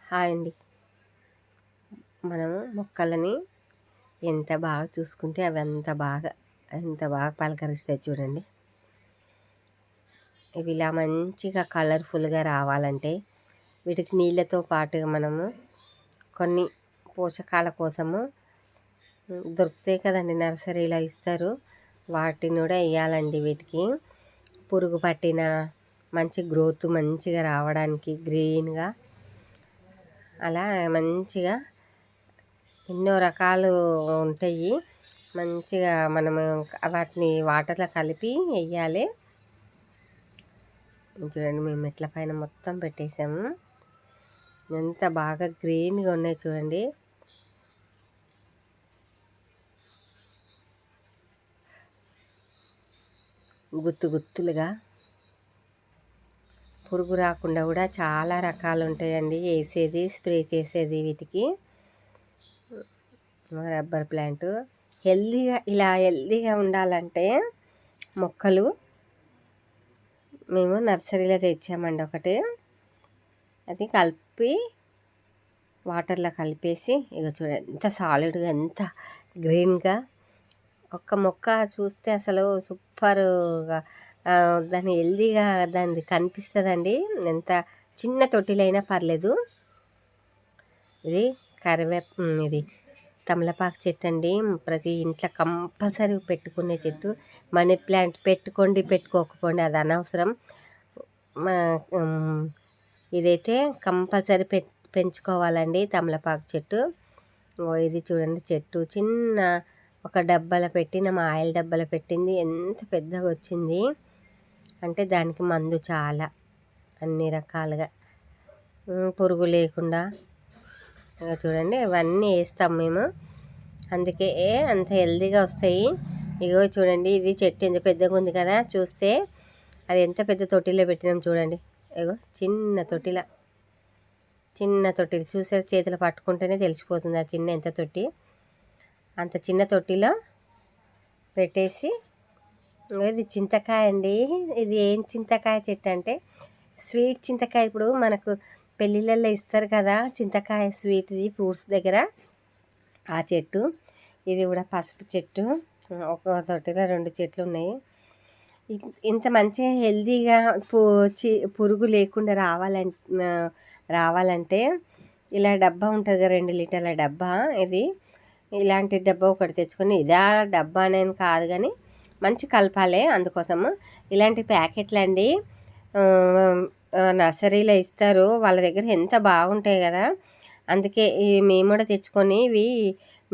Hi అండి. మనము మొక్కలని ఎంత బాగా చూసుకుంటే అవి ఎంత బాగా పలకరిస్తాయి చూడండి. ఇవి ఇలా మంచిగా కలర్ఫుల్గా రావాలంటే వీటికి నీళ్ళతో పాటుగా మనము కొన్ని పోషకాల కోసము దొరుకుతాయి కదండి, నర్సరీలో ఇస్తారు, వాటిని కూడా వేయాలండి. వీటికి పురుగు పట్టిన మంచి గ్రోత్ మంచిగా రావడానికి గ్రీన్గా అలా మంచిగా ఎన్నో రకాలు ఉంటాయి. మంచిగా మనము వాటిని వాటర్లో కలిపి వేయాలి. చూడండి, మేము ఎట్ల పైన మొత్తం పెట్టేసాము. ఎంత బాగా గ్రీన్గా ఉన్నాయి చూడండి. గుత్తులుగా పురుగు రాకుండా కూడా చాలా రకాలు ఉంటాయండి వేసేది, స్ప్రే చేసేది. వీటికి రబ్బర్ ప్లాంట్ హెల్దీగా ఉండాలంటే మొక్కలు మేము నర్సరీలో తెచ్చామండి ఒకటి. అది కలిపి వాటర్లో కలిపేసి ఇక చూడండి ఎంత సాలిడ్గా ఎంత గ్రీన్గా ఒక్క మొక్క చూస్తే అసలు సూపర్గా దాని హెల్దీగా దాన్ని కనిపిస్తుందండి. ఎంత చిన్న తొట్టిలైనా పర్లేదు. ఇది తమలపాకు చెట్టు అండి. ప్రతి ఇంట్లో కంపల్సరీ పెట్టుకునే చెట్టు. మనీ ప్లాంట్ పెట్టుకోండి పెట్టుకోకపోండి అది అనవసరం. ఇదైతే కంపల్సరీ పెంచుకోవాలండి తమలపాకు చెట్టు. ఇది చూడండి చెట్టు చిన్న ఒక డబ్బాలో పెట్టిన మా ఆయిల్ డబ్బాలో పెట్టింది, ఎంత పెద్దగా వచ్చింది అంటే దానికి మందు చాలా అన్ని రకాలుగా పురుగు లేకుండా. చూడండి ఇవన్నీ వేస్తాం మేము, అందుకే అంత హెల్దీగా వస్తాయి. ఇగో చూడండి, ఇది చెట్టు ఎంత పెద్దగా ఉంది కదా, చూస్తే అది ఎంత పెద్ద తొట్టిలో పెట్టినాం చూడండి. ఇగో చిన్న తొట్టిలు చూసే చేతిలో పట్టుకుంటేనే తెలిసిపోతుంది ఆ చిన్న ఎంత తొట్టి. అంత చిన్న తొట్టిలో పెట్టేసి ఇది చింతకాయ అండి. ఇది ఏం చింతకాయ చెట్టు అంటే స్వీట్ చింతకాయ. ఇప్పుడు మనకు పెళ్ళిళ్ళల్లో ఇస్తారు కదా చింతకాయ స్వీట్ది ఫ్రూట్స్ దగ్గర, ఆ చెట్టు. ఇది కూడా పసుపు చెట్టు. ఒక తొట్టిలో 2 చెట్లు ఉన్నాయి. ఇంత మంచిగా హెల్దీగా పురుగు లేకుండా రావాలంటే ఇలా డబ్బా ఉంటుంది కదా, 2 లీటర్ల డబ్బా. ఇది ఇలాంటి డబ్బా ఒకటి తెచ్చుకొని, ఇదా డబ్బా అనేది కాదు కానీ మంచి కలపాలి. అందుకోసము ఇలాంటి ప్యాకెట్లు అండి నర్సరీలో ఇస్తారు, వాళ్ళ దగ్గర ఎంత బాగుంటాయి కదా. అందుకే మేము కూడా తెచ్చుకొని ఇవి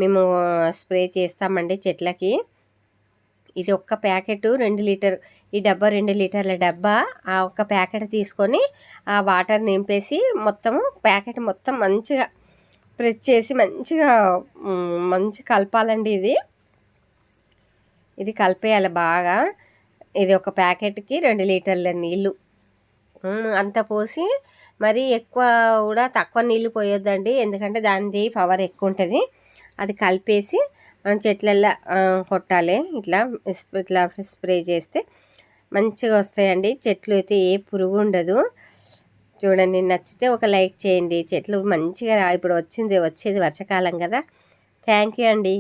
మేము స్ప్రే చేస్తామండి చెట్లకి. ఇది ఒక్క ప్యాకెట్ 2 లీటర్, ఈ డబ్బా 2 లీటర్ల డబ్బా. ఆ ఒక్క ప్యాకెట్ తీసుకొని ఆ వాటర్ నింపేసి మొత్తము ప్యాకెట్ మొత్తం మంచిగా ప్రెస్ చేసి మంచి కలపాలండి. ఇది కలిపేయాలి బాగా. ఇది ఒక ప్యాకెట్కి 2 లీటర్ల నీళ్ళు అంత పోసి, మరి ఎక్కువ కూడా తక్కువ నీళ్ళు పోయొద్దండి, ఎందుకంటే దానిది పవర్ ఎక్కువ ఉంటుంది. అది కలిపేసి మనం చెట్లల్లో కొట్టాలి. ఇట్లా స్ప్రే చేస్తే మంచిగా వస్తాయండి చెట్లు. అయితే ఏ పురుగు ఉండదు. చూడండి, నచ్చితే ఒక లైక్ చేయండి. చెట్లు మంచిగా ఇప్పుడు వచ్చేది వర్షాకాలం కదా. థ్యాంక్ యూ అండి.